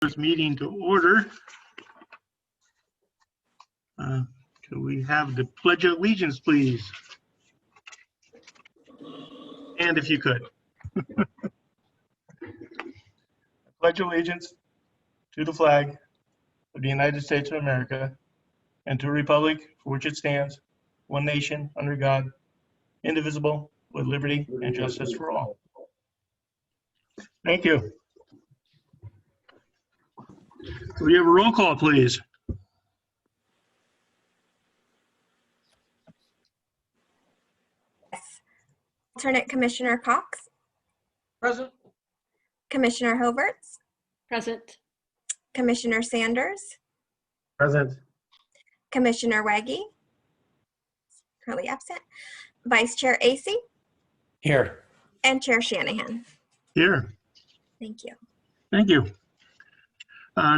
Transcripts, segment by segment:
This meeting to order. Can we have the Pledge of Allegiance, please? And if you could. Pledge allegiance to the flag of the United States of America and to the republic for which it stands, one nation, under God, indivisible, with liberty and justice for all. Thank you. Can we have a roll call, please? Alternate Commissioner Cox, Present. Commissioner Hoverts, Present. Commissioner Sanders, Present. Commissioner Waggy, currently absent, Vice Chair Acey, Here. and Chair Shanahan. Here. Thank you. Thank you.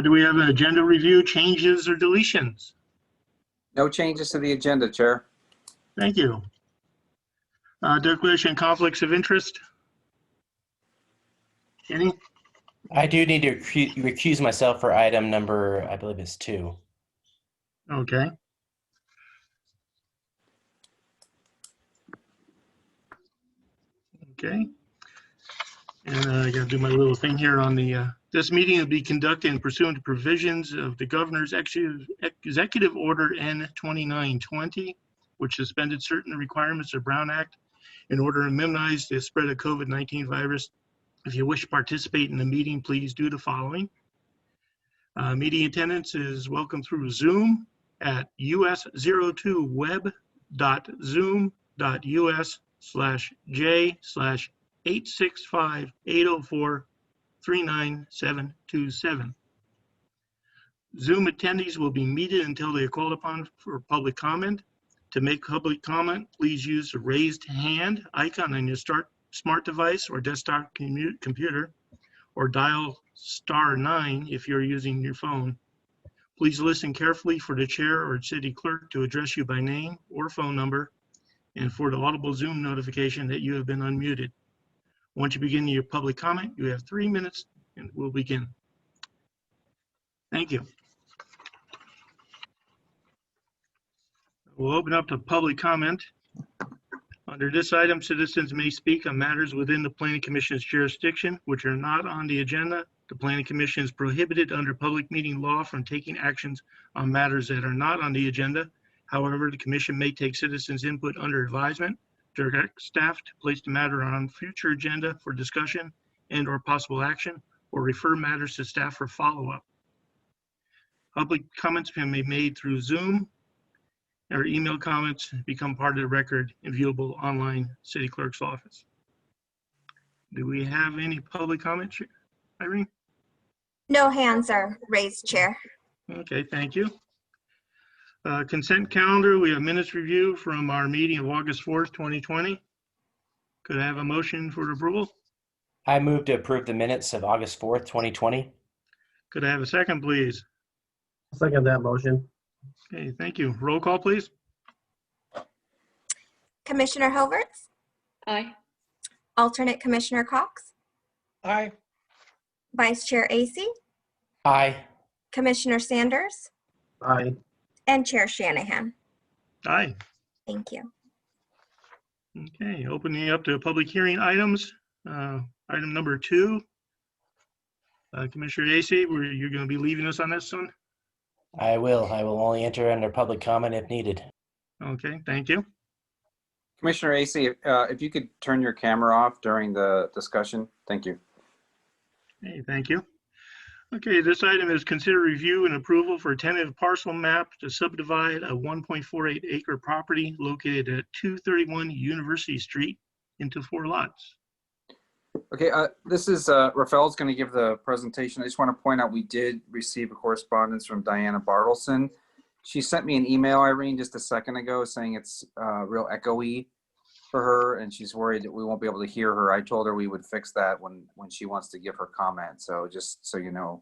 Do we have an agenda review, changes or deletions? No changes to the agenda, Chair. Thank you. Declaration conflicts of interest? Any? I do need to recuse myself for item number, I believe it's 2. Okay. Okay. And I got to do my little thing here on the, this meeting will be conducted pursuant to provisions of the Governor's Executive Order N-2920, which suspended certain requirements of Brown Act in order to minimize the spread of COVID-19 virus. If you wish to participate in the meeting, please do the following. Meeting attendance is welcome through Zoom at us02web.zoom.us/J/865804-39727. Zoom attendees will be muted until they are called upon for public comment. To make public comment, please use the raised hand icon on your smart device or desktop computer, or dial *9 if you're using your phone. Please listen carefully for the chair or city clerk to address you by name or phone number, and for the audible Zoom notification that you have been unmuted. Once you begin your public comment, you have 3 minutes and we'll begin. Thank you. We'll open up to public comment. Under this item, citizens may speak on matters within the Planning Commission's jurisdiction, which are not on the agenda. The Planning Commission is prohibited under public meeting law from taking actions on matters that are not on the agenda. However, the Commission may take citizens' input under advisement, direct staff to place the matter on future agenda for discussion and or possible action, or refer matters to staff for follow-up. Public comments can be made through Zoom, or email comments become part of the record and viewable online city clerk's office. Do we have any public comments, Irene? No hands are raised, Chair. Okay, thank you. Consent calendar, we have minutes review from our meeting of August 4th, 2020. Could I have a motion for approval? I move to approve the minutes of August 4th, 2020. Could I have a second, please? Second that motion. Okay, thank you. Roll call, please. Commissioner Hoverts, Aye. Alternate Commissioner Cox, Aye. Vice Chair Acey, Aye. Commissioner Sanders, Aye. and Chair Shanahan. Aye. Thank you. Okay, opening up to public hearing items. Item number 2. Commissioner Acey, you're going to be leaving us on this one? I will only enter under public comment if needed. Okay, thank you. Commissioner Acey, if you could turn your camera off during the discussion. Thank you. Hey, thank you. Okay, this item is consider review and approval for a tentative parcel map to subdivide a 1.48 acre property located at 231 University Street into 4 lots. Okay, this is Rafael's going to give the presentation. I just want to point out we did receive a correspondence from Diana Bartleson. She sent me an email, Irene, just a second ago saying it's real echoey for her, and she's worried that we won't be able to hear her. I told her we would fix that when she wants to give her comment. So just so you know.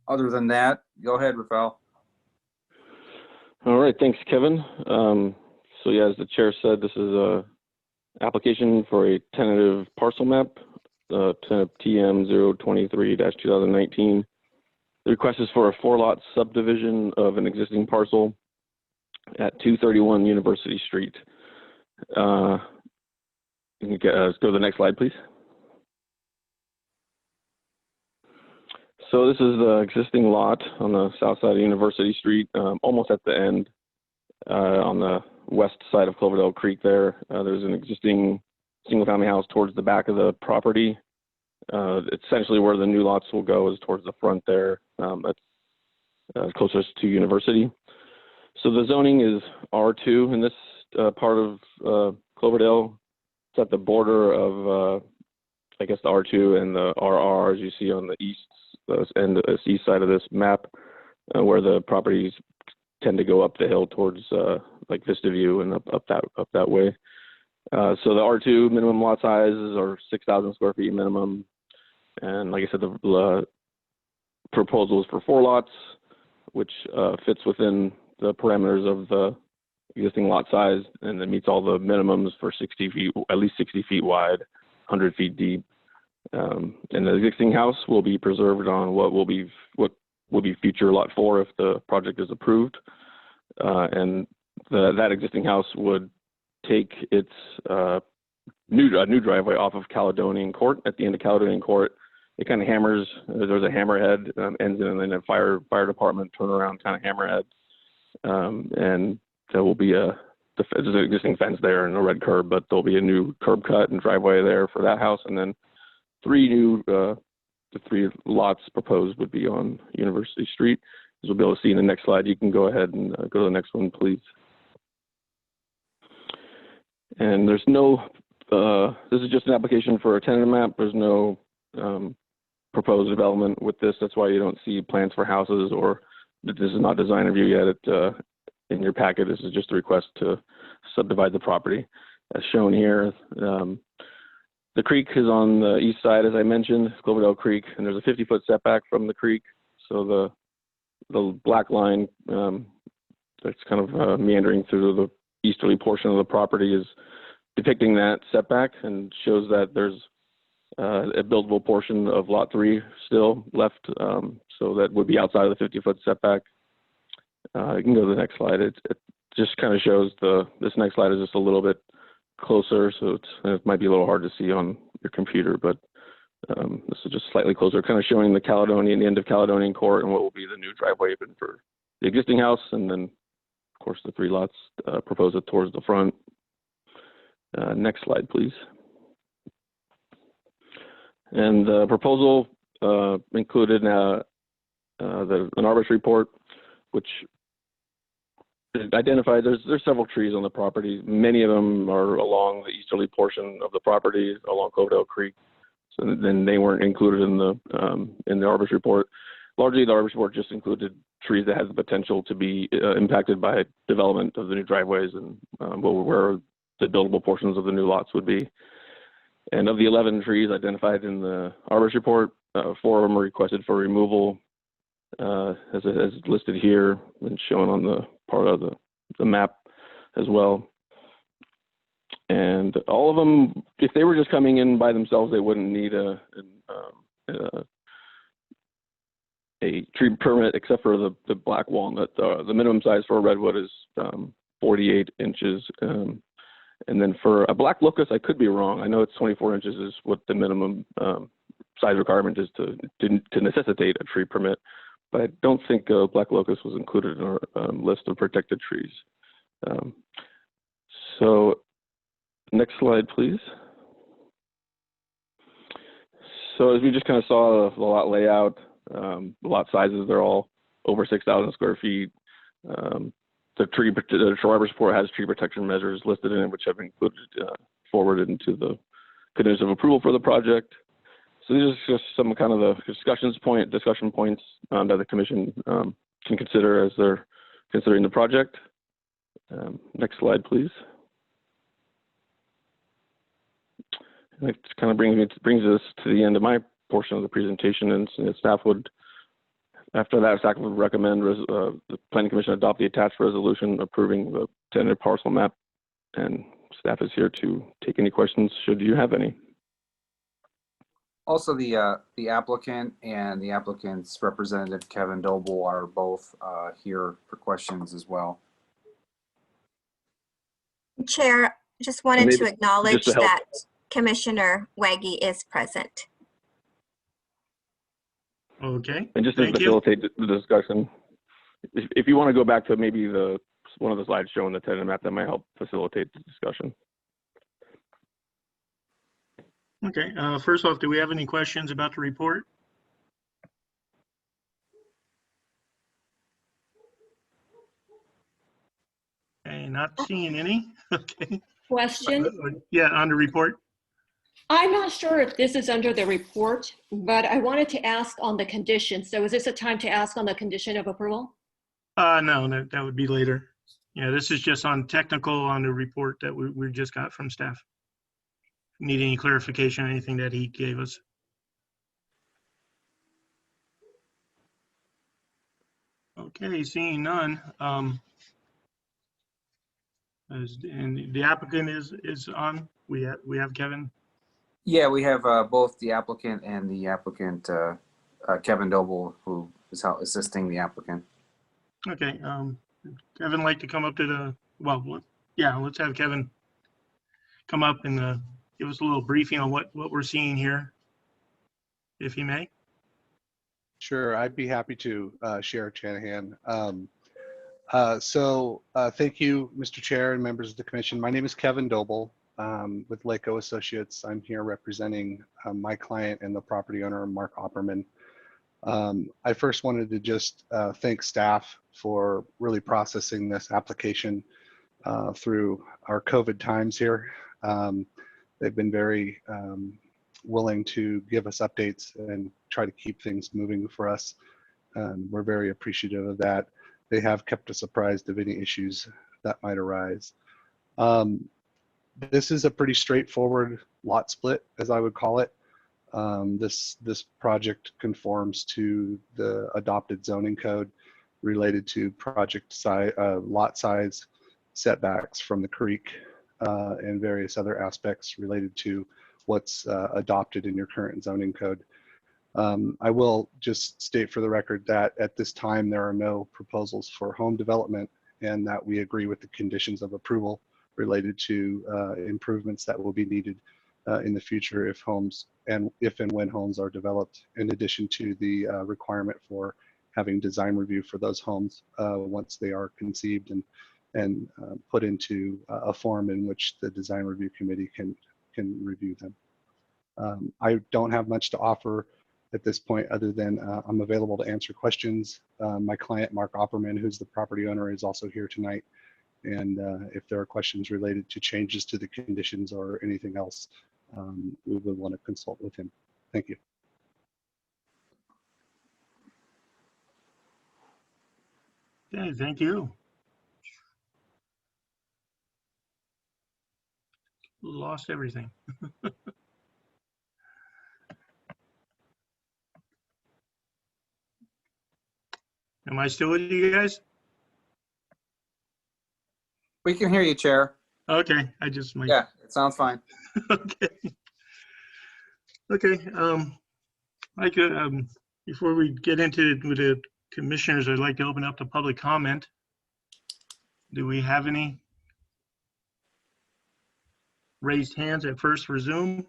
Other than that, go ahead, Rafael. All right, thanks, Kevin. So yeah, as the chair said, this is a application for a tentative parcel map TM 023-2019. The request is for a 4-lot subdivision of an existing parcel at 231 University Street. You can let's go to the next slide, please. So this is the existing lot on the south side of University Street, almost at the end on the west side of Cloverdale Creek there. There's an existing single-family house towards the back of the property. Essentially where the new lots will go is towards the front there. That's closest to University. So the zoning is R2 in this part of Cloverdale. It's at the border of, I guess, the R2 and the RR, as you see on the east side of this map, where the properties tend to go up the hill towards like Vista View and up that way. So the R2 minimum lot sizes are 6,000 square feet minimum, and like I said, the proposal is for 4 lots, which fits within the parameters of the existing lot size, and it meets all the minimums for 60 feet, at least 60 feet wide, 100 feet deep. And the existing house will be preserved on what will be future lot 4 if the project is approved. And that existing house would take its new driveway off of Caledonian Court. At the end of Caledonian Court, it kind of hammers. There's a hammerhead ends in, and then a fire department turnaround kind of hammerhead. And there will be there's an existing fence there and a red curb, but there'll be a new curb cut and driveway there for that house, and then the 3 lots proposed would be on University Street. As we'll be able to see in the next slide. You can go ahead and go to the next one, please. And there's no, this is just an application for a tentative map. There's no proposed development with this. That's why you don't see plans for houses, or this is not design review yet. In your packet, this is just a request to subdivide the property. As shown here, the creek is on the east side, as I mentioned, Cloverdale Creek, and there's a 50-foot setback from the creek. So the black line that's kind of meandering through the easterly portion of the property is depicting that setback, and shows that there's a buildable portion of lot 3 still left, so that would be outside of the 50-foot setback. You can go to the next slide. It just kind of shows this next slide is just a little bit closer, so it might be a little hard to see on your computer, but this is just slightly closer, kind of showing the end of Caledonian Court and what will be the new driveway even for the existing house, and then of course the 3 lots proposed towards the front. Next slide, please. And the proposal included an arborist report, which identified there's several trees on the property. Many of them are along the easterly portion of the property along Cloverdale Creek. So then they weren't included in the arborist report. Largely, the arborist report just included trees that had the potential to be impacted by development of the new driveways and where the buildable portions of the new lots would be. And of the 11 trees identified in the arborist report, 4 of them are requested for removal, as listed here and shown on the part of the map as well. And all of them, if they were just coming in by themselves, they wouldn't need a tree permit, except for the black walnut. The minimum size for a redwood is 48 inches. And then for a black locust, I could be wrong. I know it's 24 inches is what the minimum size requirement is to necessitate a tree permit. But I don't think black locust was included in our list of protected trees. So next slide, please. So as we just kind of saw the lot layout, the lot sizes, they're all over 6,000 square feet. The arborist report has tree protection measures listed in it, which have been included, forwarded into the conditions of approval for the project. So these are just some kind of the discussion points that the commission can consider as they're considering the project. Next slide, please. And it kind of brings us to the end of my portion of the presentation, and staff would recommend the Planning Commission adopt the attached resolution approving the tentative parcel map, and staff is here to take any questions should you have any. Also, the applicant and the applicant's representative, Kevin Doble, are both here for questions as well. Chair, just wanted to maybe acknowledge just to help- that Commissioner Waggy is present. Okay, And just to thank you. facilitate the discussion, if you want to go back to maybe one of the slides showing the tenant map, that might help facilitate the discussion. Okay, first off, do we have any questions about the report? Okay, not seeing any. Okay. Question. Yeah, on the report. I'm not sure if this is under the report, but I wanted to ask on the conditions. So is this a time to ask on the condition of approval? No, that would be later. Yeah, this is just on technical on the report that we just got from staff. Need any clarification, anything that he gave us? Okay, seeing none. And the applicant is on. We have Kevin. Yeah, we have both the applicant and the applicant, Kevin Doble, who is assisting the applicant. Okay, Kevin like to come up to the, well, yeah, let's have Kevin come up and give us a little briefing on what we're seeing here, if he may. Sure, I'd be happy to, Sheriff Shanahan. Thank you, Mr. Chair and members of the commission. My name is Kevin Doble with Laco Associates. I'm here representing my client and the property owner, Mark Opperman. I first wanted to just thank staff for really processing this application through our COVID times here. They've been very willing to give us updates and try to keep things moving for us. We're very appreciative of that. They have kept us apprised of any issues that might arise. This is a pretty straightforward lot split, as I would call it. This project conforms to the adopted zoning code related to project size, lot size, setbacks from the creek, and various other aspects related to what's adopted in your current zoning code. I will just state for the record that at this time there are no proposals for home development, and that we agree with the conditions of approval related to improvements that will be needed in the future if and when homes are developed, in addition to the requirement for having design review for those homes once they are conceived and put into a form in which the design review committee can review them. I don't have much to offer at this point other than I'm available to answer questions. My client, Mark Opperman, who's the property owner, is also here tonight. And if there are questions related to changes to the conditions or anything else, we would want to consult with him. Thank you. Okay, thank you. Lost everything. Am I still with you guys? We can hear you, Chair. Okay, I just might. Yeah, it sounds fine. Okay. Okay. Like before we get into with the commissioners, I'd like to open up the public comment. Do we have any raised hands at first for Zoom?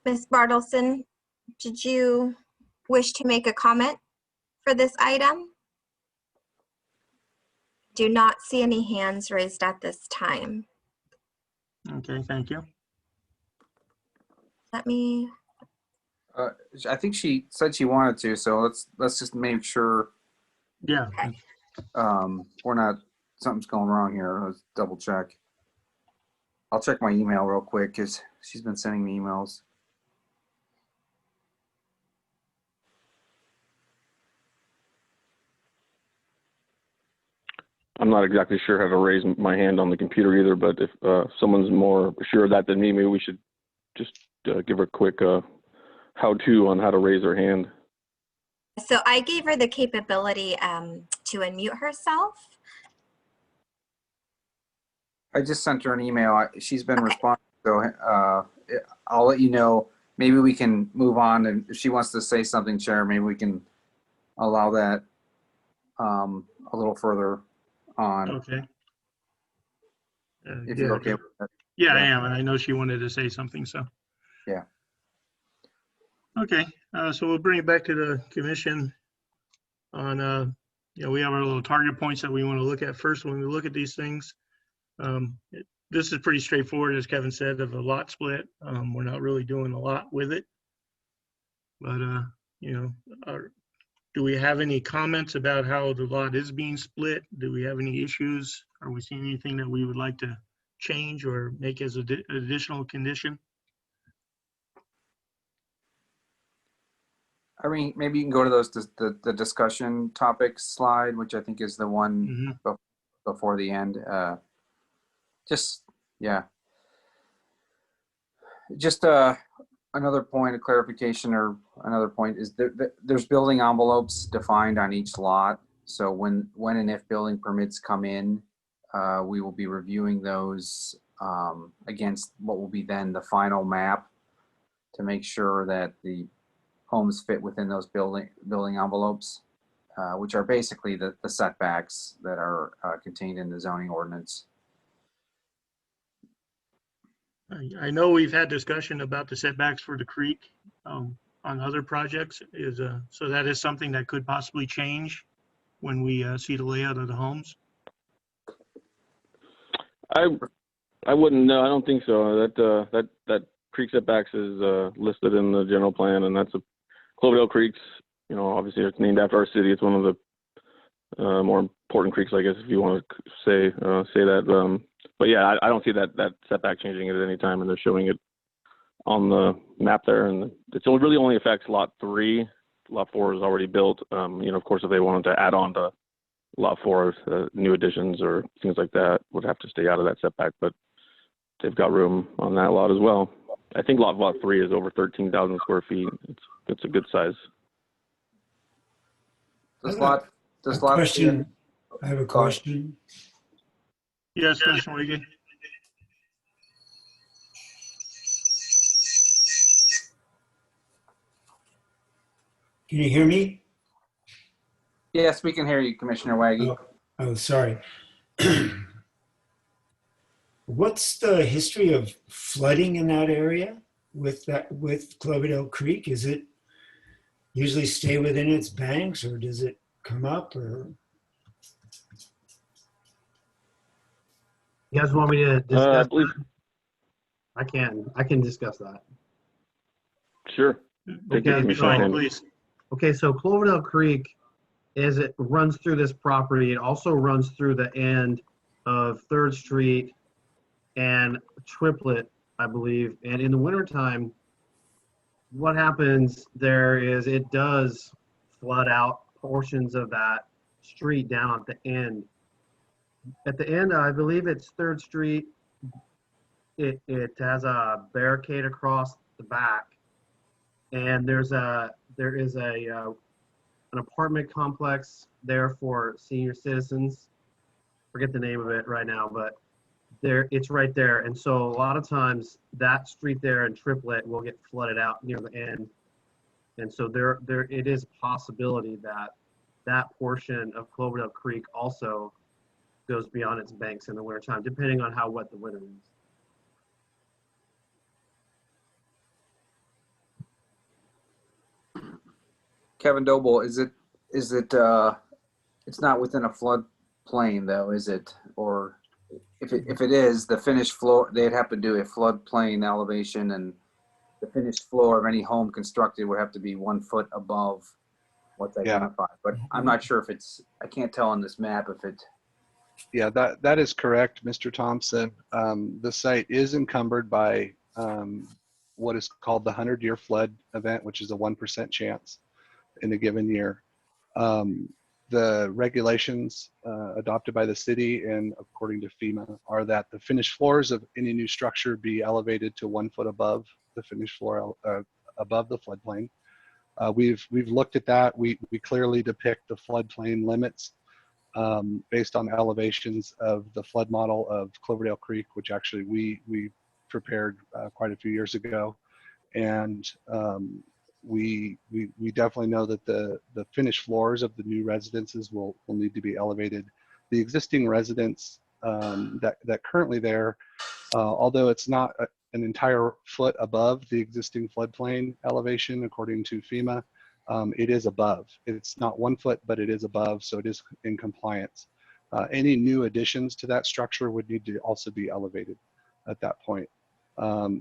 Ms. Bartleson, did you wish to make a comment for this item? Do not see any hands raised at this time. Okay, thank you. Let me, I think she said she wanted to, so let's just make sure Yeah. Okay. we're not, something's going wrong here. Let's double check. I'll check my email real quick because she's been sending me emails. I'm not exactly sure how to raise my hand on the computer either, but if someone's more sure of that than me, maybe we should just give a quick how-to on how to raise her hand. so I gave her the capability to unmute herself. I just sent her an email. She's been Okay. responding, so I'll let you know. Maybe we can move on, and if she wants to say something, Chair, maybe we can allow that a little further on, Okay. if you're okay Yeah, with that. yeah, I Yeah. am, and I know she wanted to say something, so. Yeah. Okay, so we'll bring it back to the commission on, we have our little target points that we want to look at first when we look at these things. This is pretty straightforward, as Kevin said, of a lot split. We're not really doing a lot with it. But, do we have any comments about how the lot is being split? Do we have any issues? Are we seeing anything that we would like to change or make as an additional condition? Irene, maybe you can go to those, the discussion topics slide, which I think is the one before the end. Yeah. Just another point of clarification, or another point is there's building envelopes defined on each lot. So when and if building permits come in, we will be reviewing those against what will be then the final map to make sure that the homes fit within those building envelopes, which are basically the setbacks that are contained in the zoning ordinance. I know we've had discussion about the setbacks for the creek on other projects. So that is something that could possibly change when we see the layout of the homes. I wouldn't know. I don't think so. That creek setbacks is listed in the general plan, and that's a Cloverdale Creek's. Obviously it's named after our city. It's one of the more important creeks, I guess, if you want to say that. But yeah, I don't see that setback changing at any time, and they're showing it on the map there. And it really only affects lot 3. Lot 4 is already built. Of course, if they wanted to add on to lot 4, new additions or things like that would have to stay out of that setback, but they've got room on that lot as well. I think lot 3 is over 13,000 square feet. It's a good size. Does lot Question. I have a question. Yes, Commissioner Wiegand. Can you hear me? Yes, we can hear you, Commissioner Waggy. Oh, sorry. What's the history of flooding in that area with Cloverdale Creek? Is it usually stay within its banks, or does it come up? Or You guys want me to discuss I believe. that? I can discuss that. Sure. Take it, Commissioner Fine, Sanders. please. Okay, so Cloverdale Creek, as it runs through this property, it also runs through the end of 3rd Street and Triplet, I believe. And in the wintertime, what happens there is it does flood out portions of that street down at the end. At the end, I believe it's 3rd Street. It has a barricade across the back, and there is an apartment complex there for senior citizens. Forget the name of it right now, but it's right there. And so a lot of times that street there in Triplet will get flooded out near the end. And so it is a possibility that portion of Cloverdale Creek also goes beyond its banks in the wintertime, depending on how wet the winter is. Kevin Doble, is it it's not within a flood plain though, is it? Or if it is, the finished floor, they'd have to do a floodplain elevation, and the finished floor of any home constructed would have to be 1 foot above what's identified. But I'm not sure if I can't tell on this map if it. Yeah, that is correct, Mr. Thompson. The site is encumbered by what is called the 100-year flood event, which is a 1% chance in a given year. The regulations adopted by the city and according to FEMA are that the finished floors of any new structure be elevated to 1 foot above the finished floor, above the floodplain. We've looked at that. We clearly depict the floodplain limits based on elevations of the flood model of Cloverdale Creek, which actually we prepared quite a few years ago. And we definitely know that the finished floors of the new residences will need to be elevated. The existing residence that currently there, although it's not an entire foot above the existing floodplain elevation according to FEMA, it is above. It's not 1 foot, but it is above, so it is in compliance. Any new additions to that structure would need to also be elevated at that point.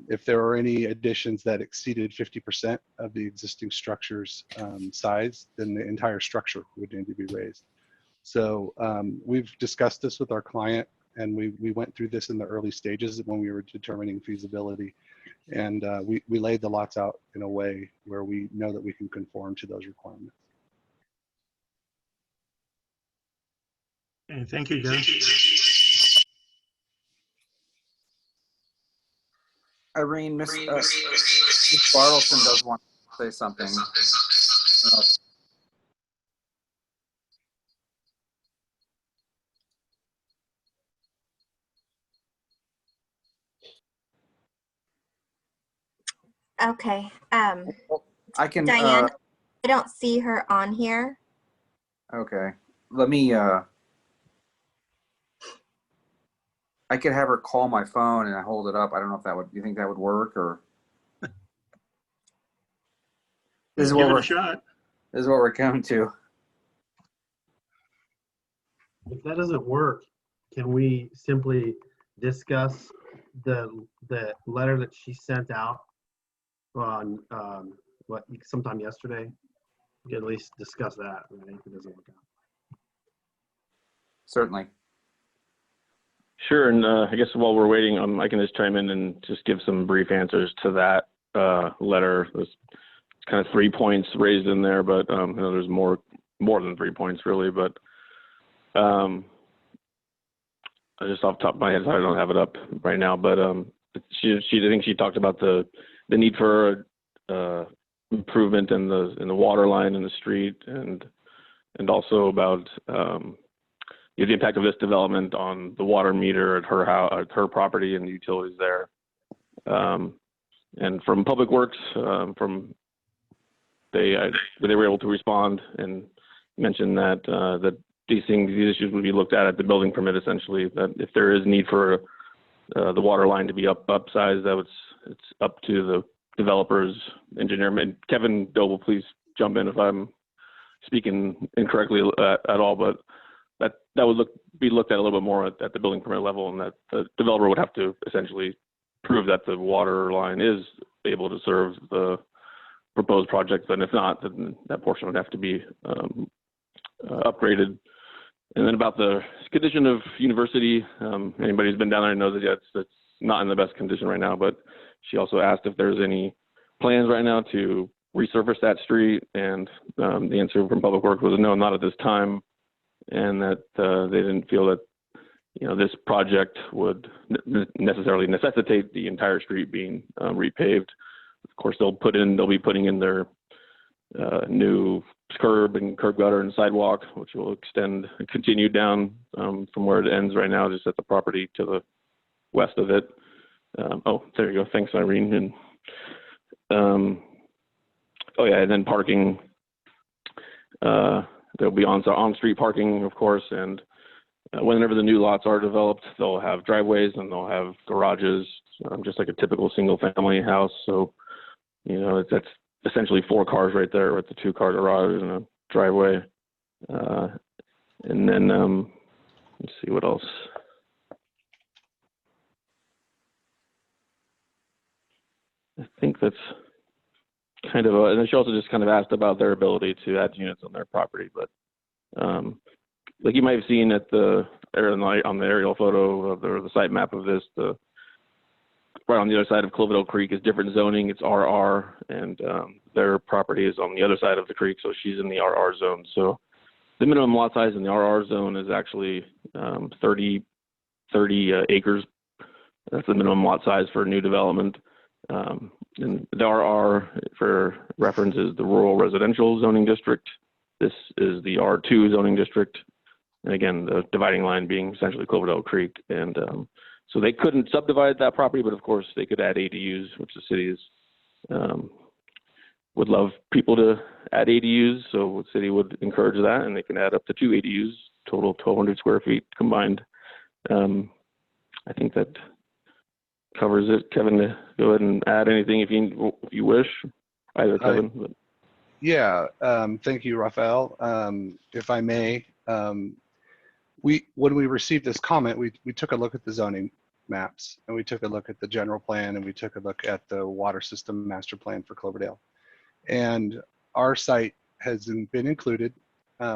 If there are any additions that exceeded 50% of the existing structure's size, then the entire structure would need to be raised. So we've discussed this with our client, and we went through this in the early stages when we were determining feasibility. And we laid the lots out in a way where we know that we can conform to those requirements. Okay, thank you, John. Irene, Miss Bartleson does want to say something. Okay. I can. Diane, I don't see her on here. Okay. Let me. I could have her call my phone and I hold it up. I don't know if that would. You think that would work or? This is Give what it we're. a shot. This is what we're coming to. If that doesn't work, can we simply discuss the letter that she sent out on sometime yesterday? We can at least discuss that, right? If it doesn't work out. Certainly. Sure, and I guess while we're waiting, I can just chime in and just give some brief answers to that letter. There's kind of 3 points raised in there, but you know, there's more than 3 points really. But just off the top of my head, I don't have it up right now. But I think she talked about the need for improvement in the water line in the street, and also about the impact of this development on the water meter at her house, at her property, and the utilities there. And from Public Works, they were able to respond and mention that these issues would be looked at the building permit, essentially. That if there is need for the water line to be upsized, it's up to the developer's engineer. And Kevin Doble, please jump in if I'm speaking incorrectly at all, but that would be looked at a little bit more at the building permit level, and that the developer would have to essentially prove that the water line is able to serve the proposed project. And if not, then that portion would have to be upgraded. And then about the condition of University, anybody who's been down there knows that it's not in the best condition right now, but she also asked if there's any plans right now to resurface that street, and the answer from Public Works was no, not at this time, and that they didn't feel that this project would necessarily necessitate the entire street being repaved. Of course, they'll be putting in their new curb and curb gutter and sidewalk, which will continue down from where it ends right now, just at the property to the west of it. Oh, there you go. Thanks, Irene. And oh yeah, and then parking. There'll be on-street parking, of course, and whenever the new lots are developed, they'll have driveways and they'll have garages, just like a typical single-family house. So, that's essentially 4 cars right there with the 2-car garage and a driveway. And then let's see what else. I think that's kind of and then she also just kind of asked about their ability to add units on their property. But like you might have seen on the aerial photo of the site map of this, right on the other side of Cloverdale Creek is different zoning. It's RR, and their property is on the other side of the creek, so she's in the RR zone. So the minimum lot size in the RR zone is actually 30 acres. That's the minimum lot size for new development. And the RR, for reference, is the Rural Residential Zoning District. This is the R2 zoning district. And again, the dividing line being essentially Cloverdale Creek. And so they couldn't subdivide that property, but of course they could add ADUs, which the city is, would love people to add ADUs. So the city would encourage that, and they can add up to 2 ADUs, total 1,200 square feet combined. I think that covers it. Kevin, go ahead and add anything if you wish. Either Kevin. But. Yeah, thank you, Raphael. If I may, when we received this comment, we took a look at the zoning maps, and we took a look at the general plan, and we took a look at the water system master plan for Cloverdale. And our site has been included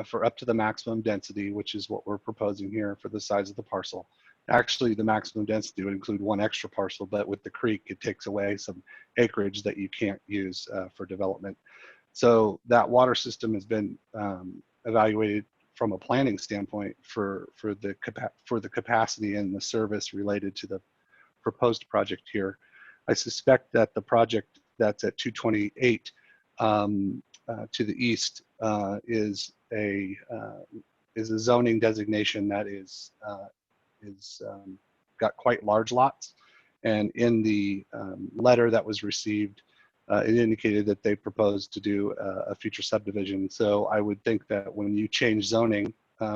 for up to the maximum density, which is what we're proposing here for the size of the parcel. Actually, the maximum density would include 1 extra parcel, but with the creek, it takes away some acreage that you can't use for development. So that water system has been evaluated from a planning standpoint for the capacity and the service related to the proposed project here. I suspect that the project that's at 228 to the east is a zoning designation that is got quite large lots. And in the letter that was received, it indicated that they proposed to do a future subdivision. So I would think that when you change zoning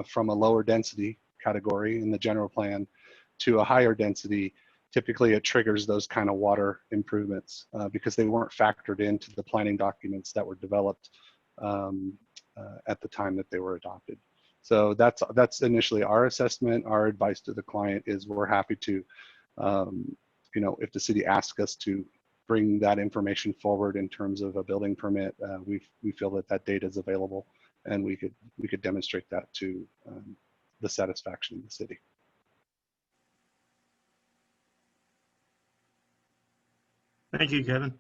from a lower density category in the general plan to a higher density, typically it triggers those kind of water improvements because they weren't factored into the planning documents that were developed at the time that they were adopted. So that's initially our assessment. Our advice to the client is we're happy to, if the city asks us to bring that information forward in terms of a building permit, we feel that data is available, and we could demonstrate that to the satisfaction of the city. Thank you, Kevin.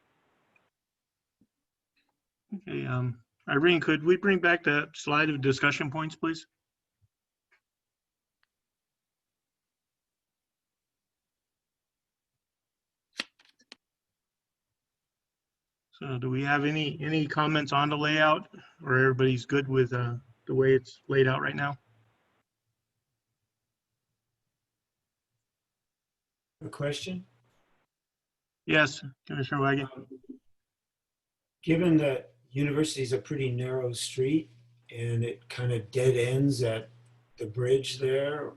Okay, Irene, could we bring back that slide of discussion points, please? So do we have any comments on the layout, or everybody's good with the way it's laid out right now? A question? Yes, Commissioner Wagon. Given that University is a pretty narrow street and it kind of dead ends at the bridge there,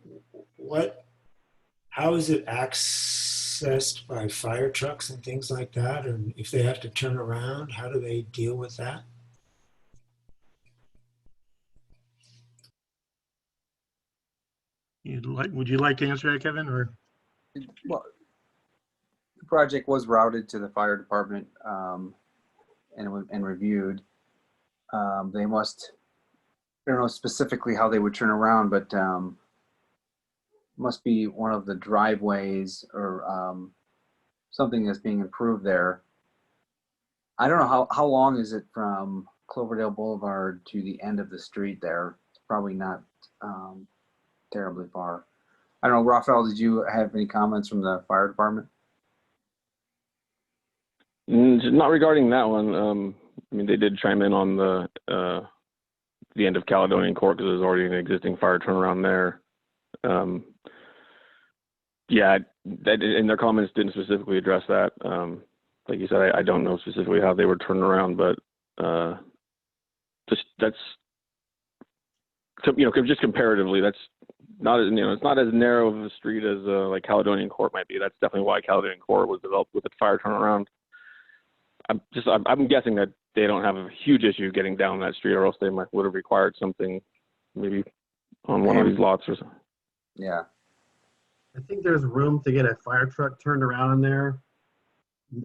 how is it accessed by fire trucks and things like that? And if they have to turn around, how do they deal with that? Would you like to answer that, Kevin, or? Well, the project was routed to the fire department and reviewed. They must, I don't know specifically how they would turn around, but must be one of the driveways or something that's being improved there. I don't know how long is it from Cloverdale Boulevard to the end of the street there. It's probably not terribly far. I don't know, Raphael, did you have any comments from the fire department? Not regarding that one. I mean, they did chime in on the end of Caledonian Court because there's already an existing fire turnaround there. Yeah, and their comments didn't specifically address that. Like you said, I don't know specifically how they would turn around, but that's just comparatively, that's not as it's not as narrow of a street as like Caledonian Court might be. That's definitely why Caledonian Court was developed with its fire turnaround. I'm guessing that they don't have a huge issue getting down that street, or else they would have required something maybe on one of these lots or something. Yeah. I think there's room to get a fire truck turned around in there.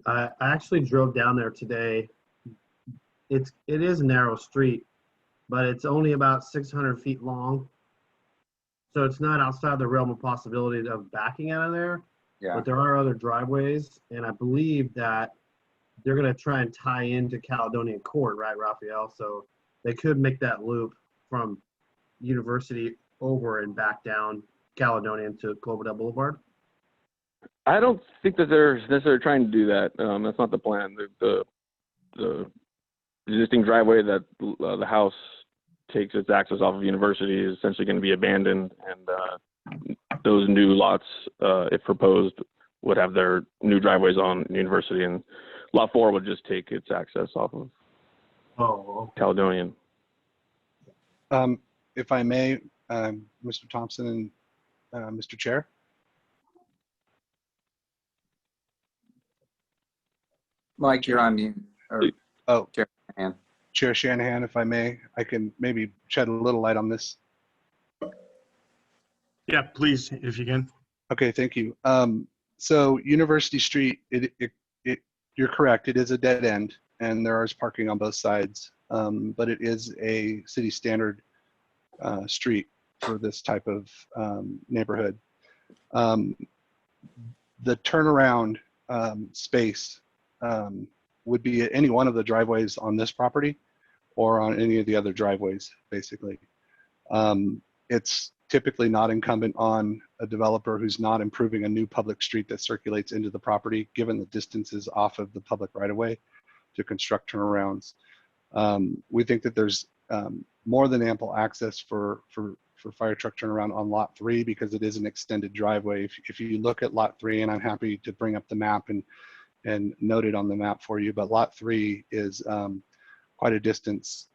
I actually drove down there today. It is a narrow street, but it's only about 600 feet long. So it's not outside the realm of possibility of backing out of there. Yeah. But there are other driveways, and I believe that they're going to try and tie into Caledonian Court, right, Raphael? So they could make that loop from University over and back down Caledonian to Cloverdale Boulevard. I don't think that they're necessarily trying to do that. That's not the plan. The existing driveway that the house takes its access off of University is essentially going to be abandoned, and those new lots, if proposed, would have their new driveways on University, and Lot 4 would just take its access off of Caledonian. If I may, Mr. Thompson and Mr. Chair. Mike, you're on mute. Or Oh, Chair Shanahan. Chair Shanahan, if I may, I can maybe shed a little light on this. Yeah, please, if you can. Okay, thank you. So University Street, you're correct. It is a dead end, and there is parking on both sides, but it is a city standard street for this type of neighborhood. The turnaround space would be at any one of the driveways on this property or on any of the other driveways, basically. It's typically not incumbent on a developer who's not improving a new public street that circulates into the property, given the distances off of the public right-of-way, to construct turnarounds. We think that there's more than ample access for fire truck turnaround on Lot 3 because it is an extended driveway. If you look at Lot 3, and I'm happy to bring up the map and note it on the map for you, but Lot 3 is quite a distance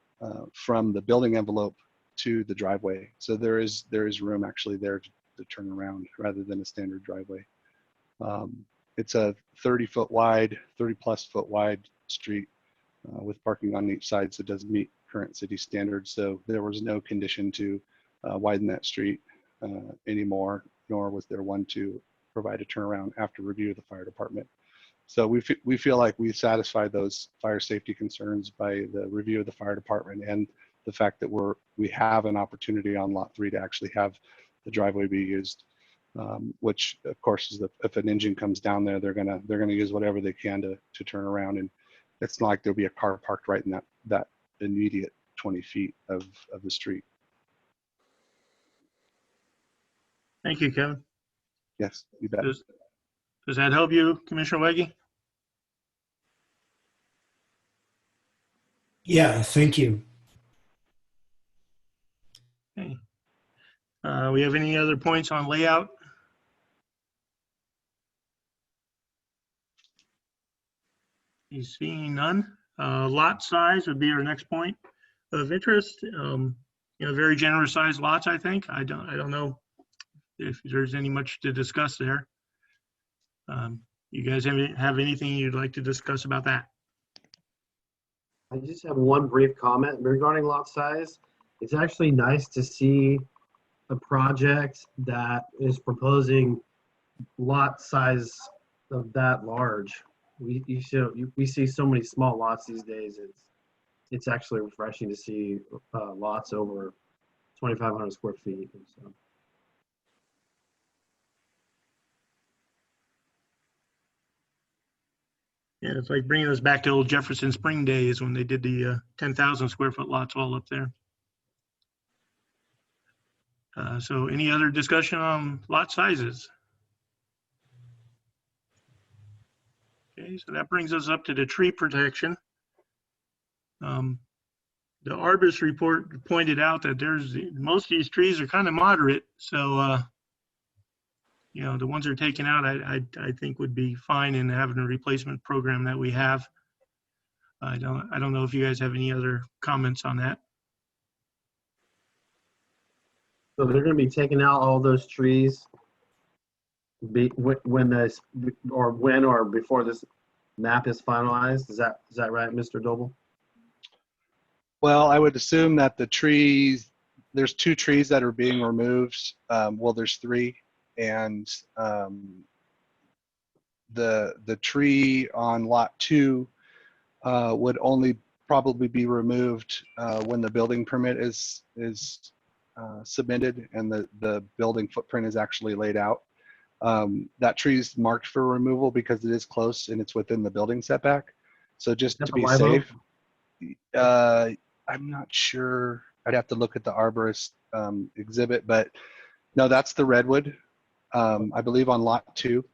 from the building envelope to the driveway. So there is room actually there to turn around rather than a standard driveway. It's a 30-foot wide, 30-plus foot wide street with parking on each side, so it doesn't meet current city standards. So there was no condition to widen that street anymore, nor was there one to provide a turnaround after review of the fire department. So we feel like we satisfied those fire safety concerns by the review of the fire department and the fact that we have an opportunity on Lot 3 to actually have the driveway be used, which of course is if an engine comes down there, they're gonna use whatever they can to turn around, and it's not like there'll be a car parked right in that immediate 20 feet of the street. Thank you, Kevin. Yes, you bet. Does that help you, Commissioner Weggie? Yeah, thank you. Okay. We have any other points on layout? You seeing none? Lot size would be our next point of interest. Very generous sized lots, I think. I don't know if there's any much to discuss there. You guys have anything you'd like to discuss about that? I just have one brief comment regarding lot size. It's actually nice to see a project that is proposing lot size of that large. We see so many small lots these days. It's actually refreshing to see lots over 2,500 square feet. And so. Yeah, it's like bringing us back to old Jefferson Spring days when they did the 10,000 square foot lots all up there. So any other discussion on lot sizes? Okay, so that brings us up to the tree protection. The arborist report pointed out that most of these trees are kind of moderate. So, the ones that are taken out, I think would be fine in having a replacement program that we have. I don't know if you guys have any other comments on that. So they're going to be taking out all those trees when or before this map is finalized. Is that right, Mr. Doble? Well, I would assume that there's 2 trees that are being removed. Well, there's 3, and the tree on lot 2 would only probably be removed when the building permit is submitted and the building footprint is actually laid out. That tree is marked for removal because it is close and it's within the building setback. So just to be safe, I'm not sure. I'd have to look at the arborist exhibit, but no, that's the redwood. I believe on lot 2.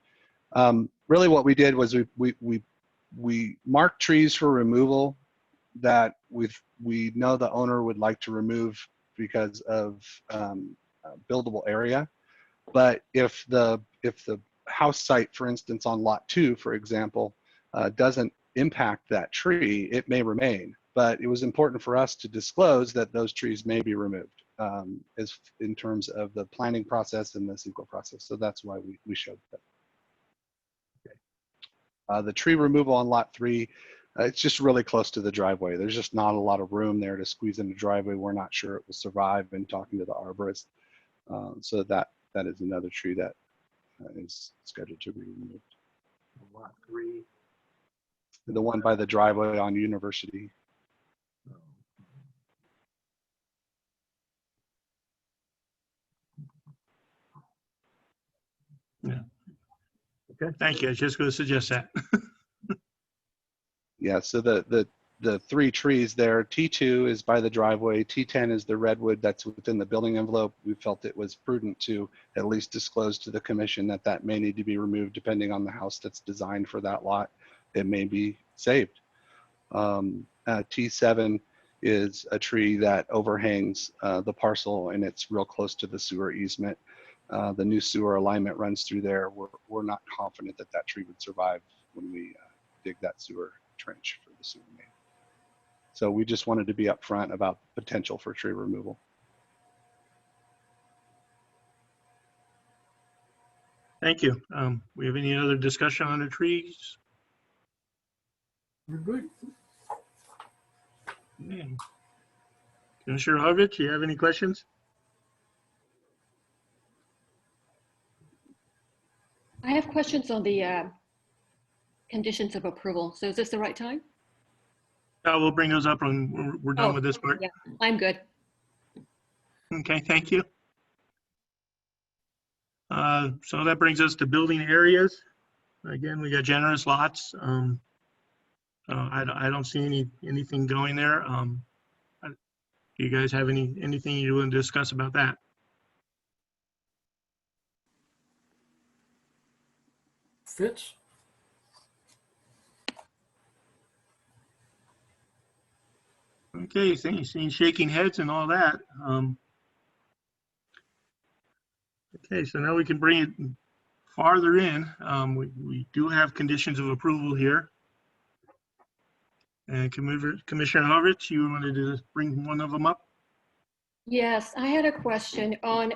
Really what we did was we marked trees for removal that we know the owner would like to remove because of buildable area. But if the house site, for instance, on lot 2, for example, doesn't impact that tree, it may remain. But it was important for us to disclose that those trees may be removed as in terms of the planning process and the CEQA process. So that's why we showed that. Okay. The tree removal on lot 3, it's just really close to the driveway. There's just not a lot of room there to squeeze in the driveway. We're not sure it will survive, and talking to the arborist. So that is another tree that is scheduled to be removed. Lot 3. The one by the driveway on University. Yeah. Okay, thank you. I was just going to suggest that. Yeah, so the 3 trees there, T2 is by the driveway, T10 is the redwood that's within the building envelope. We felt it was prudent to at least disclose to the commission that that may need to be removed depending on the house that's designed for that lot. It may be saved. T7 is a tree that overhangs the parcel, and it's real close to the sewer easement. The new sewer alignment runs through there. We're not confident that that tree would survive when we dig that sewer trench for the sewer main. So we just wanted to be upfront about potential for tree removal. Thank you. We have any other discussion on the trees? We're good. Yeah. Commissioner Harvich, do you have any questions? I have questions on the conditions of approval. So is this the right time? We'll bring those up when we're done with this part. Yeah, I'm good. Okay, thank you. So that brings us to building areas. Again, we got generous lots. I don't see anything going there. Do you guys have anything you want to discuss about that? Fitz? Okay, seeing shaking heads and all that. Okay, so now we can bring it farther in. We do have conditions of approval here. And Commissioner Harvich, you wanted to bring one of them up? Yes, I had a question on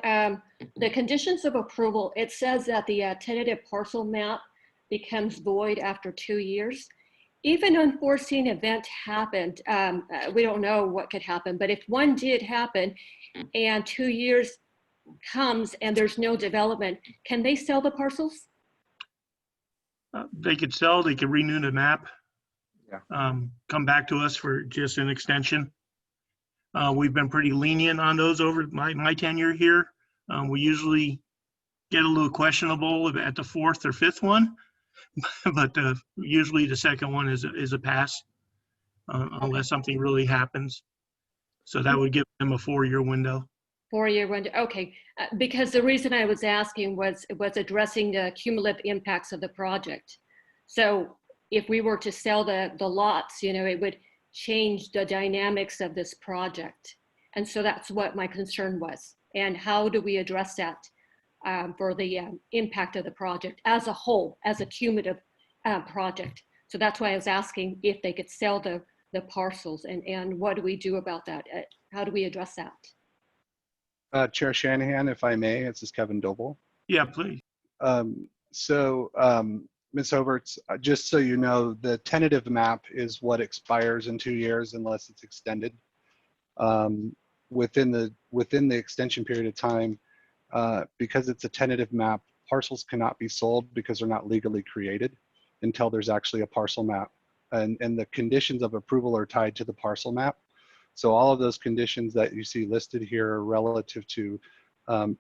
the conditions of approval. It says that the tentative parcel map becomes void after 2 years. If an unforeseen event happened, we don't know what could happen, but if one did happen and 2 years comes and there's no development, can they sell the parcels? They could sell, they could renew the map. Yeah. Come back to us for just an extension. We've been pretty lenient on those over my tenure here. We usually get a little questionable at the 4th or 5th one, but usually the second one is a pass unless something really happens. So that would give them a 4-year window. 4-year window, okay. Because the reason I was asking was addressing the cumulative impacts of the project. So if we were to sell the lots, it would change the dynamics of this project. And so that's what my concern was. And how do we address that for the impact of the project as a whole, as a cumulative project? So that's why I was asking if they could sell the parcels, and what do we do about that? How do we address that? Chair Shanahan, if I may, this is Kevin Doble. Yeah, please. Ms. Hoberts, just so you know, the tentative map is what expires in 2 years unless it's extended. Within the extension period of time, because it's a tentative map, parcels cannot be sold because they're not legally created until there's actually a parcel map. And the conditions of approval are tied to the parcel map. So all of those conditions that you see listed here are relative to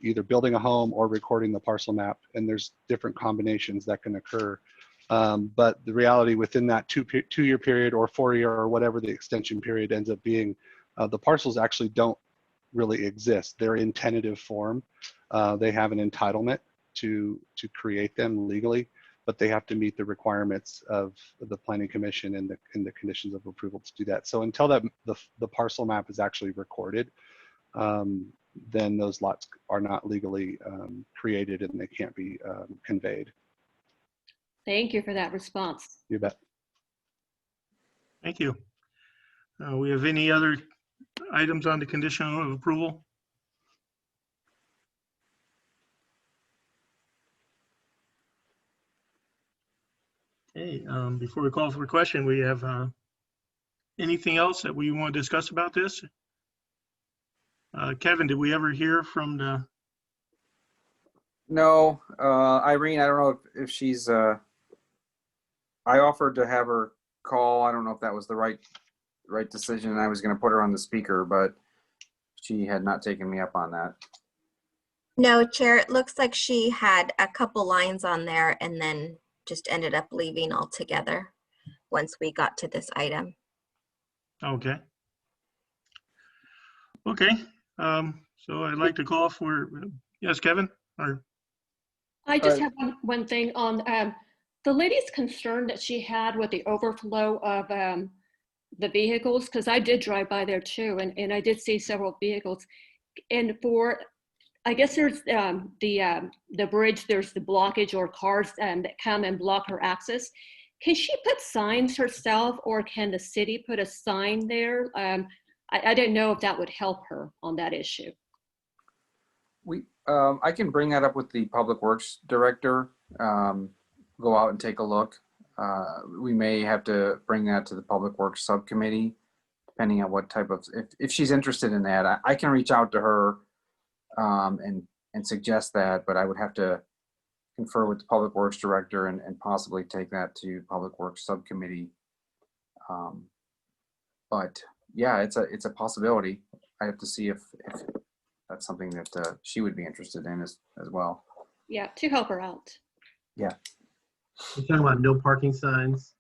either building a home or recording the parcel map, and there's different combinations that can occur. But the reality within that two-year period or 4-year or whatever the extension period ends up being, the parcels actually don't really exist. They're in tentative form. They have an entitlement to create them legally, but they have to meet the requirements of the Planning Commission and the conditions of approval to do that. So until the parcel map is actually recorded, then those lots are not legally created and they can't be conveyed. Thank you for that response. You bet. Thank you. We have any other items on the condition of approval? Okay, before we call for the question, we have anything else that we want to discuss about this? Kevin, did we ever hear from the, No, Irene, I don't know if she's, I offered to have her call. I don't know if that was the right decision. I was going to put her on the speaker, but she had not taken me up on that. No, Chair, it looks like she had a couple lines on there and then just ended up leaving altogether once we got to this item. okay. Okay, so I'd like to call for, yes, Kevin? Or, I just have one thing on the lady's concern that she had with the overflow of the vehicles, because I did drive by there too, and I did see several vehicles. And for, I guess there's the bridge, there's the blockage or cars that come and block her access. Can she put signs herself, or can the city put a sign there? I didn't know if that would help her on that issue. I can bring that up with the Public Works Director, go out and take a look. We may have to bring that to the Public Works Subcommittee, depending on what type of, if she's interested in that. I can reach out to her and suggest that, but I would have to confer with the Public Works Director and possibly take that to Public Works Subcommittee. But yeah, it's a possibility. I have to see if that's something that she would be interested in as well. Yeah, to help her out. Yeah. You're talking about no parking signs?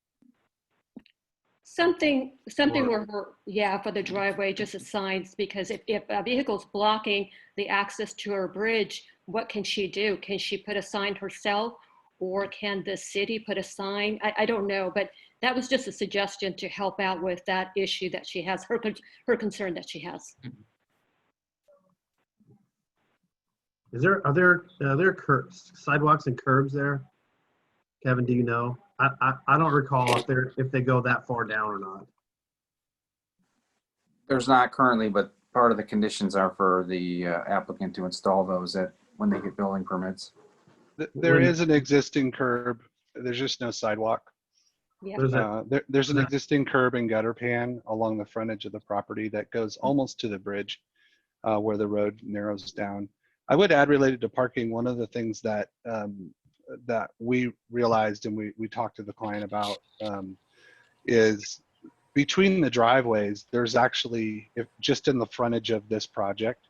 Something Or- where her, yeah, for the driveway, just as signs, because if a vehicle's blocking the access to her bridge, what can she do? Can she put a sign herself, or can the city put a sign? I don't know, but that was just a suggestion to help out with that issue that she has, her concern that she has. Are there sidewalks and curbs there? Kevin, do you know? I don't recall if they go that far down or not. There's not currently, but part of the conditions are for the applicant to install those when they get building permits. There is an existing curb. There's just no sidewalk. Yeah. There's an existing curb and gutter pan along the frontage of the property that goes almost to the bridge where the road narrows down. I would add, related to parking, one of the things that that we realized and we talked to the client about is between the driveways, there's actually, just in the frontage of this project,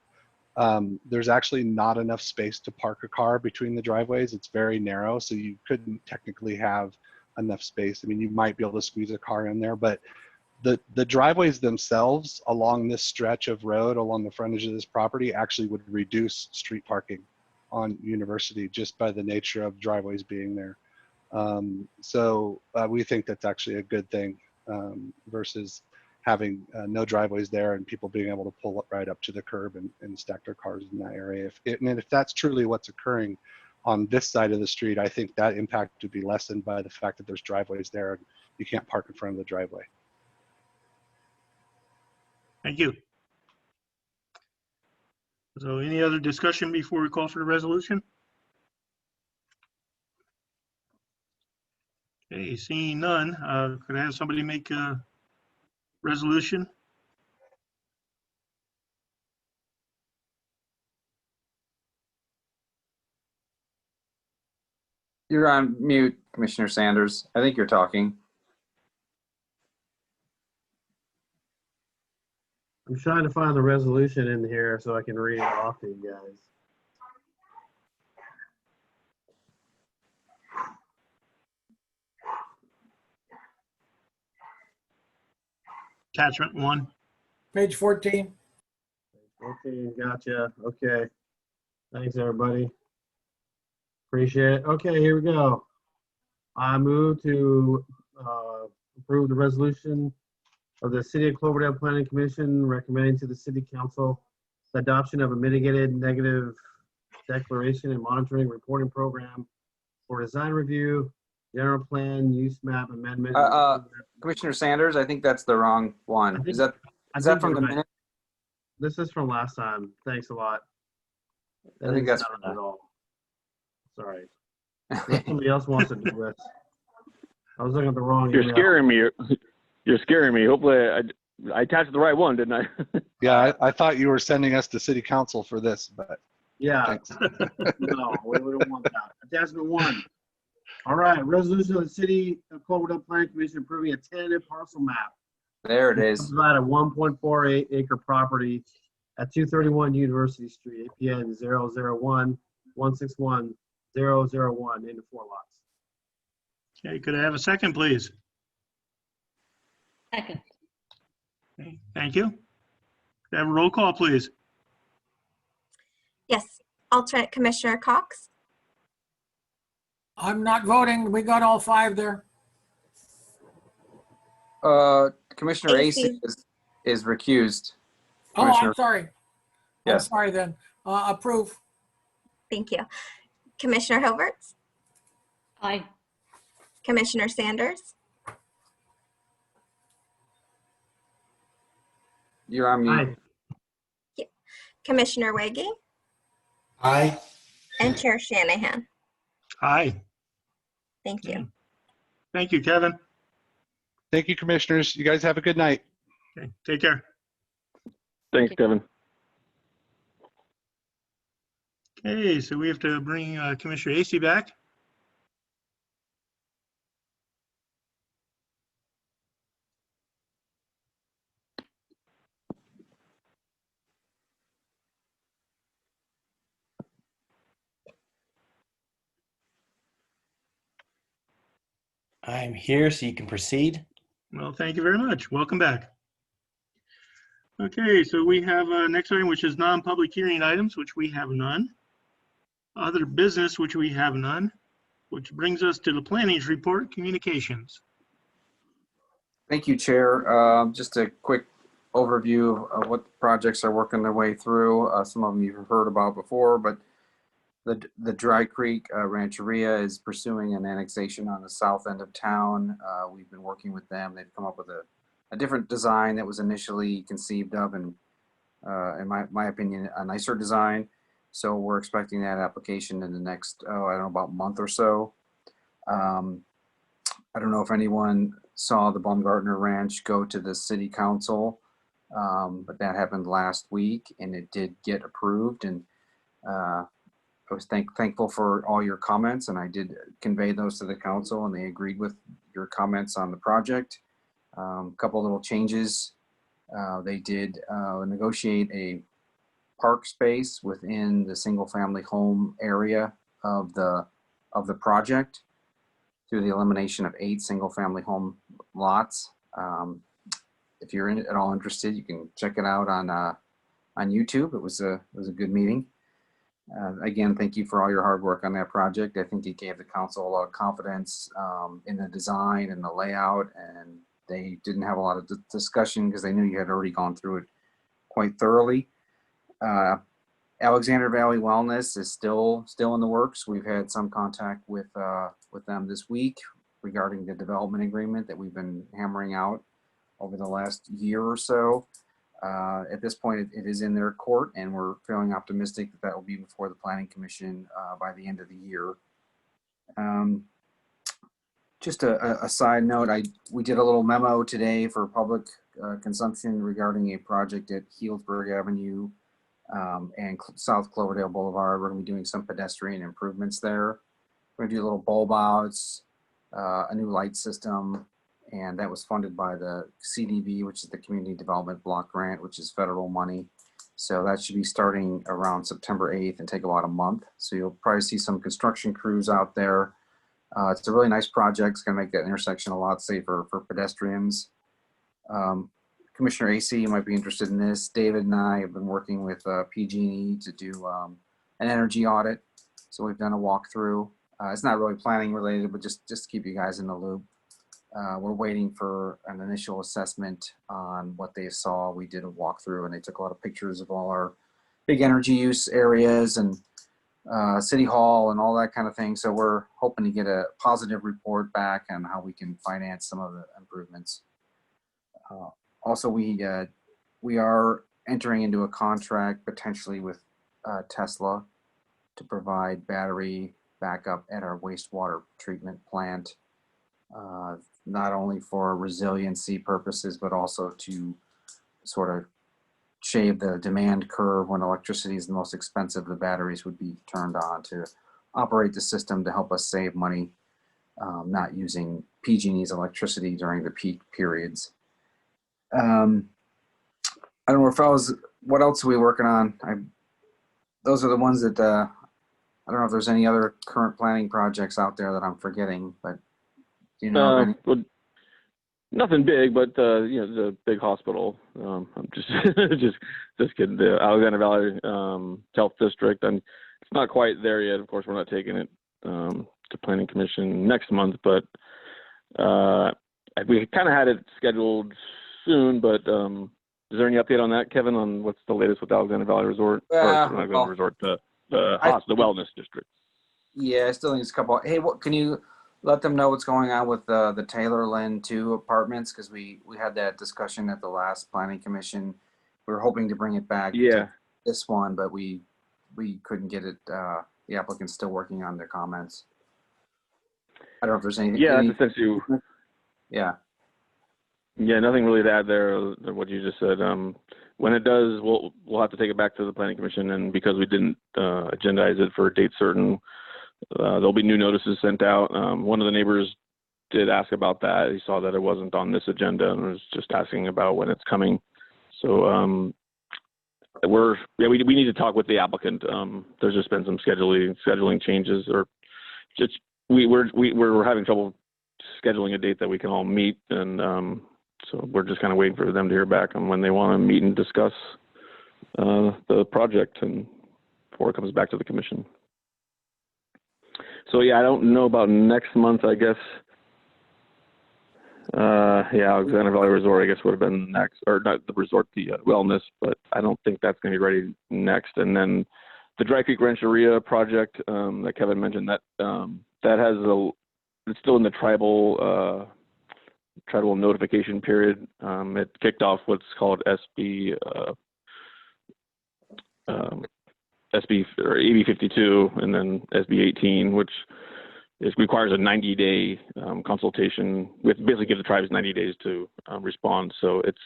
there's actually not enough space to park a car between the driveways. It's very narrow, so you couldn't technically have enough space. I mean, you might be able to squeeze a car in there, but the driveways themselves along this stretch of road along the frontage of this property actually would reduce street parking on University just by the nature of driveways being there. So we think that's actually a good thing versus having no driveways there and people being able to pull right up to the curb and stack their cars in that area. If that's truly what's occurring on this side of the street, I think that impact would be lessened by the fact that there's driveways there and you can't park in front of the driveway. thank you. So any other discussion before we call for the resolution? Okay, seeing none, could I have somebody make a resolution? You're on mute, Commissioner Sanders. I think you're talking. I'm trying to find the resolution in here so I can read it off to you guys. Attachment 1. Page 14. Okay, gotcha. Okay. Thanks, everybody. Appreciate it. Okay, here we go. I move to approve the resolution of the City of Cloverdale Planning Commission recommending to the City Council the adoption of a mitigated negative declaration and monitoring reporting program for design review, general plan, use map amendment. Commissioner Sanders, I think that's the wrong one. Is that from the minute? This is from last time. Thanks a lot. I think that's not at all. Sorry. Unless somebody else wants to do this. I was looking at the wrong You're email. scaring me. You're scaring me. Hopefully I attached the right one, didn't I? Yeah, I thought you were sending us to city council for this, but Yeah. thanks. No, we don't want that. Attachment 1. All right, resolution of the City of Cloverdale Planning Commission approving a tentative parcel map. There it is. About a 1.48 acre property at 231 University Street, APN 001-161-001 into 4 lots. Okay, could I have a second, please? Second. Okay, thank you. Could I have a roll call, please? Yes, alternate Commissioner Cox, I'm not voting. We got all 5 there. Commissioner AC is recused. Oh, Commissioner- I'm sorry. I'm Yes. sorry then. Approve. thank you. Commissioner Hilberts, Aye. Commissioner Sanders, You're on mute. Aye. Commissioner Waggy, Aye. and Chair Shanahan. Aye. Thank you. Thank you, Kevin. Thank you, commissioners. You guys have a good night. Okay, take care. Thanks, Kevin. Okay, so we have to bring Commissioner AC back. I'm here, so you can proceed. Well, thank you very much. Welcome back. Okay, so we have next item, which is non-public hearing items, which we have none. Other business, which we have none, which brings us to the planning's report, communications. Thank you, Chair. Just a quick overview of what projects are working their way through. Some of them you've heard about before, but the Dry Creek Rancheria is pursuing an annexation on the south end of town. We've been working with them. They've come up with a different design that was initially conceived of, and in my opinion, a nicer design. So we're expecting that application in the next, I don't know, about month or so. I don't know if anyone saw the Baumgartner Ranch go to the city council, but that happened last week and it did get approved. And I was thankful for all your comments, and I did convey those to the council and they agreed with your comments on the project. A couple little changes. They did negotiate a park space within the single family home area of the project through the elimination of 8 single family home lots. If you're at all interested, you can check it out on YouTube. It was a good meeting. Again, thank you for all your hard work on that project. I think it gave the council a lot of confidence in the design and the layout, and they didn't have a lot of discussion because they knew you had already gone through it quite thoroughly. Alexander Valley Wellness is still in the works. We've had some contact with them this week regarding the development agreement that we've been hammering out over the last year or so. At this point, it is in their court, and we're feeling optimistic that will be before the Planning Commission by the end of the year. Just a side note, we did a little memo today for public consumption regarding a project at Healdsburg Avenue and South Cloverdale Boulevard. We're going to be doing some pedestrian improvements there. We're going to do little bulb outs, a new light system, and that was funded by the CDB, which is the Community Development Block Grant, which is federal money. So that should be starting around September 8th and take about a month. So you'll probably see some construction crews out there. It's a really nice project. It's going to make that intersection a lot safer for pedestrians. Commissioner AC, you might be interested in this. David and I have been working with PG&E to do an energy audit. So we've done a walkthrough. It's not really planning related, but just to keep you guys in the loop. We're waiting for an initial assessment on what they saw. We did a walkthrough and they took a lot of pictures of all our big energy use areas and City Hall and all that kind of thing. So we're hoping to get a positive report back on how we can finance some of the improvements. Also, we are entering into a contract potentially with Tesla to provide battery backup at our wastewater treatment plant, not only for resiliency purposes, but also to sort of shave the demand curve when electricity is the most expensive. The batteries would be turned on to operate the system to help us save money, not using PG&E's electricity during the peak periods. I don't know, fellas, what else are we working on? Those are the ones that I don't know if there's any other current planning projects out there that I'm forgetting, but do you know of any? Well, nothing big, but the big hospital. I'm just just kidding. The Alexander Valley Health District, and it's not quite there yet. Of course, we're not taking it to Planning Commission next month, but we kind of had it scheduled soon. But is there any update on that, Kevin? On what's the latest with Alexander Valley Resort? Resort, the Wellness District. Yeah, I still think it's a couple. Hey, what can you let them know what's going on with the Taylor Lynn 2 apartments? Because we had that discussion at the last Planning Commission. We were hoping to bring it back to this one, but we couldn't get it. The applicant's still working on their comments. I don't know if there's anything. Yeah, that's essentially. Yeah. Yeah, nothing really to add there. What you just said. When it does, we'll have to take it back to the Planning Commission, and because we didn't agendize it for a date certain, there'll be new notices sent out. One of the neighbors did ask about that. He saw that it wasn't on this agenda and was just asking about when it's coming. So we need to talk with the applicant. There's just been some scheduling changes, or just we're having trouble scheduling a date that we can all meet, and so we're just kind of waiting for them to hear back on when they want to meet and discuss the project, and before it comes back to the commission. So yeah, I don't know about next month. I guess Alexander Valley Resort, I guess, would have been next, or not the resort, the wellness, but I don't think that's going to be ready next. And then the Dry Creek Rancheria project that Kevin mentioned, that has it's still in the tribal notification period. It kicked off what's called SB or AB 52, and then SB 18, which requires a 90-day consultation. We have to basically give the tribes 90 days to respond. So it's,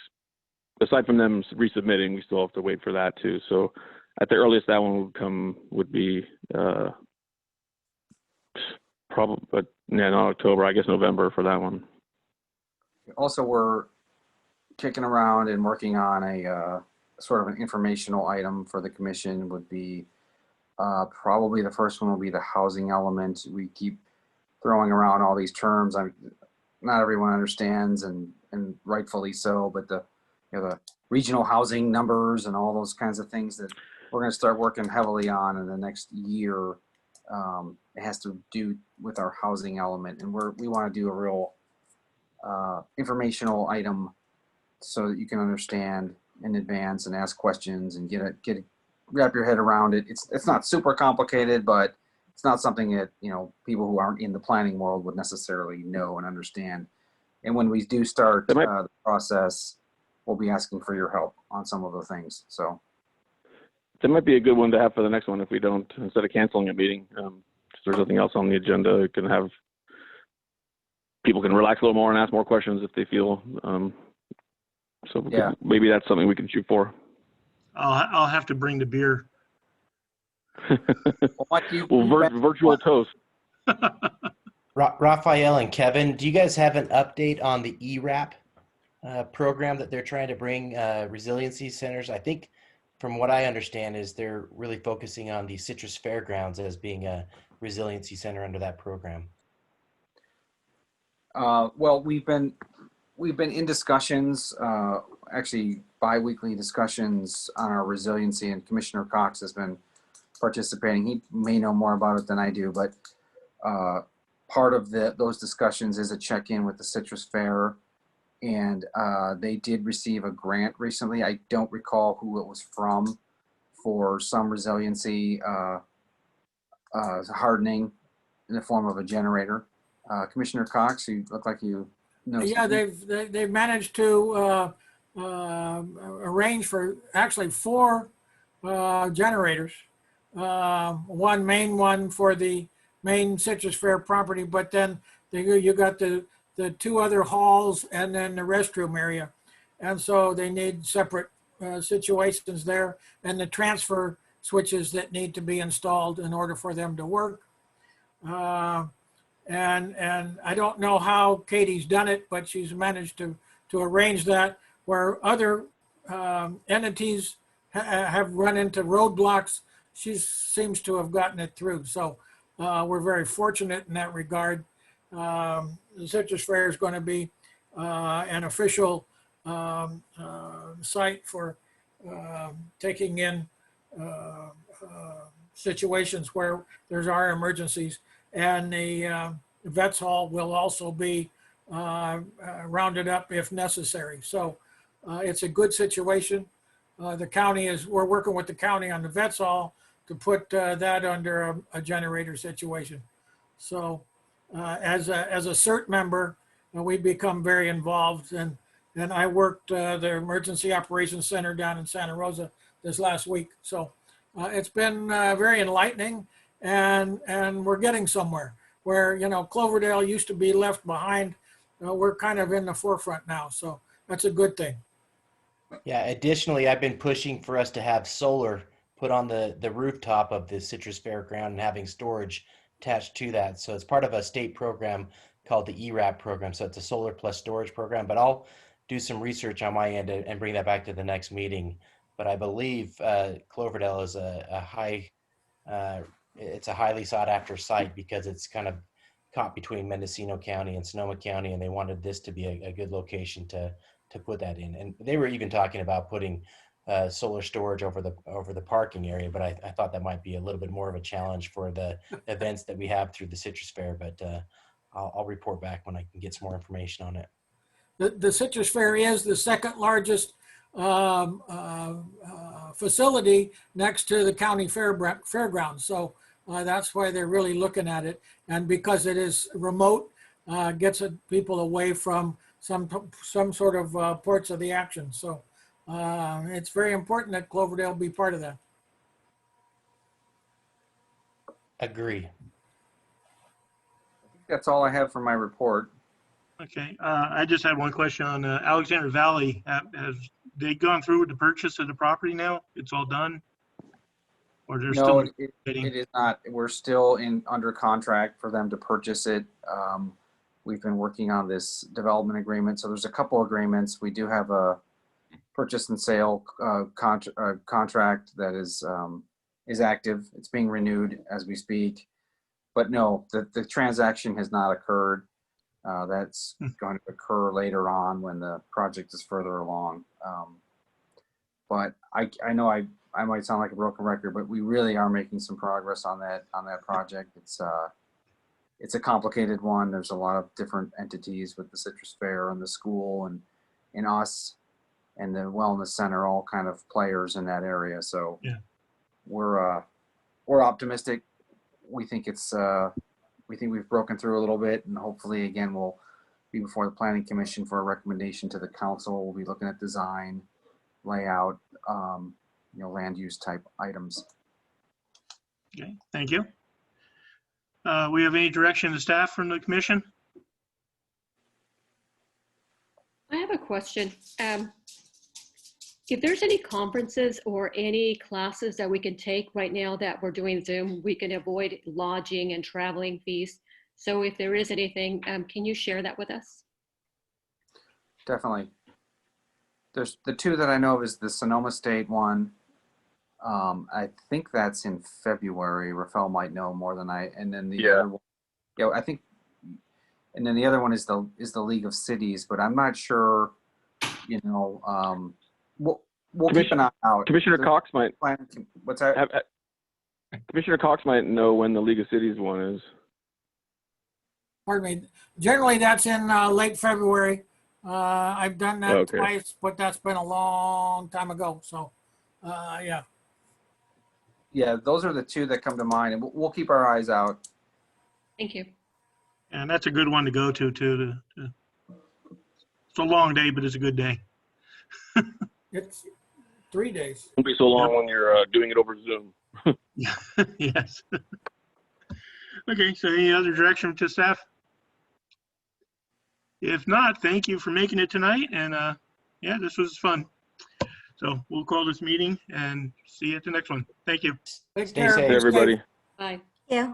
aside from them resubmitting, we still have to wait for that too. So at the earliest that one would be probably, but yeah, not October, I guess November for that one. Also, we're kicking around and working on a sort of an informational item for the commission. Would be probably the first one will be the housing element. We keep throwing around all these terms. Not everyone understands, and rightfully so, but the regional housing numbers and all those kinds of things that we're going to start working heavily on in the next year. It has to do with our housing element, and we want to do a real informational item so that you can understand in advance and ask questions and wrap your head around it. It's not super complicated, but it's not something that people who aren't in the planning world would necessarily know and understand. And when we do start the process, we'll be asking for your help on some of the things. So that might be a good one to have for the next one if we don't, instead of canceling a meeting. If there's nothing else on the agenda, it can have people can relax a little more and ask more questions if they feel. Maybe that's something we can shoot for. I'll have to bring the beer. Virtual toast. Raphael and Kevin, do you guys have an update on the ERAP program that they're trying to bring resiliency centers? I think from what I understand is they're really focusing on the Citrus Fairgrounds as being a resiliency center under that program. Well, we've been in discussions, actually bi-weekly discussions on our resiliency, and Commissioner Cox has been participating. He may know more about it than I do, but part of those discussions is a check-in with the Citrus Fair, and they did receive a grant recently. I don't recall who it was from, for some resiliency hardening in the form of a generator. Commissioner Cox, you look like you know Yeah, something. they've managed to arrange for actually 4 generators. One main one for the main Citrus Fair property, but then you got the 2 other halls and then the restroom area. And so they need separate situations there, and the transfer switches that need to be installed in order for them to work. And I don't know how Katie's done it, but she's managed to arrange that, where other entities have run into roadblocks. She seems to have gotten it through. So we're very fortunate in that regard. The Citrus Fair is going to be an official site for taking in situations where there's emergencies. And the Vets Hall will also be rounded up if necessary. So it's a good situation. We're working with the county on the Vets Hall to put that under a generator situation. So as a CERT member, we become very involved. And I worked the Emergency Operations Center down in Santa Rosa this last week. So it's been very enlightening, and we're getting somewhere where, Cloverdale used to be left behind. We're kind of in the forefront now. So that's a good thing. Yeah, additionally, I've been pushing for us to have solar put on the rooftop of the Citrus Fairground and having storage attached to that. So it's part of a state program called the ERAP program. So it's a solar plus storage program, but I'll do some research on my end and bring that back to the next meeting. But I believe Cloverdale is it's a highly sought after site because it's kind of caught between Mendocino County and Sonoma County, and they wanted this to be a good location to put that in. And they were even talking about putting solar storage over the parking area, but I thought that might be a little bit more of a challenge for the events that we have through the Citrus Fair. But I'll report back when I can get some more information on it. The Citrus Fair is the second largest facility next to the county fairgrounds. So that's why they're really looking at it. And because it is remote, gets people away from some sort of parts of the action. So it's very important that Cloverdale be part of that. Agree. That's all I have for my report. Okay, I just had one question on Alexander Valley. Have they gone through with the purchase of the property now? It's all done? Or they're No, still it is not. We're still under contract for them to purchase it. We've been working on this development agreement. So there's a couple agreements. We do have a purchase and sale contract that is active. It's being renewed as we speak. But no, the transaction has not occurred. That's going to occur later on when the project is further along. But I know I might sound like a broken record, but we really are making some progress on that project. It's a complicated one. There's a lot of different entities with the Citrus Fair and the school and us and the wellness center, all kind of players in that area. So yeah, we're optimistic. We think we've broken through a little bit, and hopefully again we'll be before the Planning Commission for a recommendation to the council. We'll be looking at design, layout, land use type items. okay, thank you. We have any direction to staff from the commission? I have a question. If there's any conferences or any classes that we can take right now that we're doing Zoom, we can avoid lodging and traveling fees. So if there is anything, can you share that with us? Definitely. There's the 2 that I know of is the Sonoma State one. I think that's in February. Rafael might know more than I. And then the other one, I think. And then the other one is the League of Cities, but I'm not sure. We'll keep an eye out. Commissioner Cox might. What's that? Commissioner Cox might know when the League of Cities one is. pardon me. Generally, that's in late February. I've done that Okay. twice, but that's been a long time ago. So, yeah. Yeah, those are the two that come to mind, and we'll keep our eyes out. Thank you. And that's a good one to go to too. It's a long day, but it's a good day. It's 3 days. Won't be so long when you're doing it over Zoom. Yes. Okay, so any other direction to staff? If not, thank you for making it tonight. And yeah, this was fun. So we'll call this meeting and see you at the next one. Thank you. Take Stay care. safe. Hey, everybody. Bye. Yeah.